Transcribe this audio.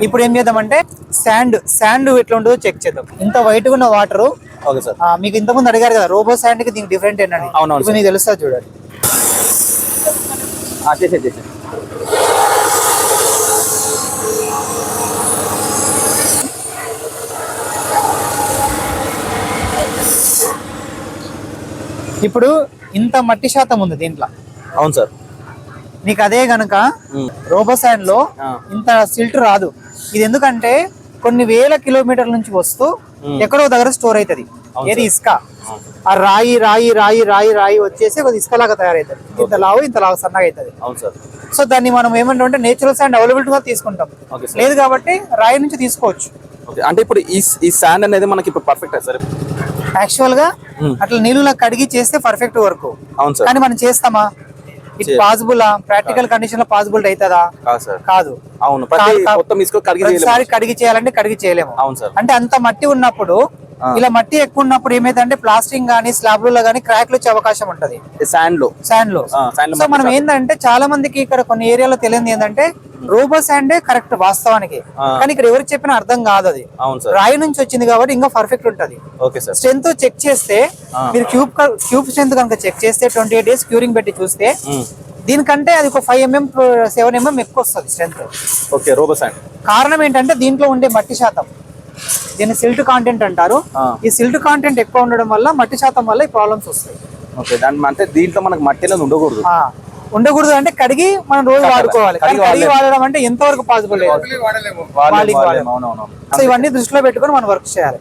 ఇప్పుడు ఏం చేద్దామంటే శాండ్ ఎట్లా ఉంటుందో చెక్ చేద్దాం. ఇంత వైట్ గా ఉన్న వాటర్. Okay sir. మీకు ఇంతకుముందు అడిగారు కదా రోబో శాండ్ కి దీనికి డిఫరెంట్ ఏంటండి? అవునవును, మీకు తెలుస్తా చూడండి. చేసే ఇప్పుడు ఇంత మట్టి శాతం ఉంది దీంట్లో. అవును సార్. నీకు అదే గనక రోబో శాండ్ లో ఇంత సిల్ట్ రాదు. ఇది ఎందుకంటే కొన్ని వేల కిలోమీటర్ల నుంచి వస్తూ ఎక్కడో దగ్గర స్టోర్ అవుతుంది. ఏది ఇసుక. ఆ రాయి రాయి రాయి రాయి రాయి వచ్చేసి కొద్ది ఇసుకలాగా తయారవుతుంది. ఇంత లావు సన్నగా అవుతుంది. అవును సార్. సో దాన్ని మనం ఏమంటే నేచురల్ శాండ్ అవైలబిలిటీ గా తీసుకుంటాం. లేదు కాబట్టి రాయి నుంచి తీసుకోవచ్చు. అంటే ఇప్పుడు ఈ శాండ్ అనేది మనకి ఇప్పుడు పర్ఫెక్ట్ సార్. యాక్చువల్ గా అట్లా నీళ్ళలో కడిగి చేస్తే పర్ఫెక్ట్ వర్క్. అవును సార్. కానీ మనం చేస్తామా? ఇట్ పాసిబుల్ ప్రాక్టికల్ కండిషన్ లో పాసిబుల్ అవుతుందా? కాదు. అవును. ప్రతిసారి కడిగి చేయాలంటే కడిగి చేయలేము. అవును సార్. అంటే అంత మట్టి ఉన్నప్పుడు, ఇలా మట్టి ఎక్కువ ఉన్నప్పుడు ఏమైందంటే ప్లాస్టింగ్ గానీ స్లాబ్లలో గానీ క్రాక్లు వచ్చే అవకాశం ఉంటది శాండ్ లో. సో మనం ఏంటంటే చాలా మందికి ఇక్కడ కొన్ని ఏరియాలో తెలియదు ఏంటంటే రోబో శాండే కరెక్ట్ వాస్తవానికి. కానీ ఇక్కడ ఎవరికి చెప్పినా అర్థం కాదు. అది రాయి నుంచి వచ్చింది కాబట్టి ఇంకా పర్ఫెక్ట్ ఉంటది. స్ట్రెంత్ చెక్ చేస్తే మీరు క్యూబ్ స్ట్రెంత్ కనుక చెక్ చేస్తే 28 days క్యూరింగ్ పెట్టి చూస్తే దీనికంటే అది ఒక 5 mm 7 mm ఎక్కువ వస్తుంది స్ట్రెంత్. ఓకే. రోబో శాండ్ కారణం ఏంటంటే దీంట్లో ఉండే మట్టి శాతం. దీన్ని సిల్ట్ కాంటెంట్ అంటారు. ఈ సిల్ట్ కాంటెంట్ ఎక్కువ ఉండడం వల్ల మట్టి శాతం వల్ల ఈ ప్రాబ్లమ్స్ వస్తాయి. ఓకే. దాని అంటే దీంట్లో మనకు మట్టి అనేది ఉండకూడదు అంటే కడిగి మనం రోజు వాడుకోవాలి. కడిగి వాడడం అంటే ఎంతవరకు పాసిబుల్ లేదు. సో ఇవన్నీ దృష్టిలో పెట్టుకొని మనం వర్క్ చేయాలి.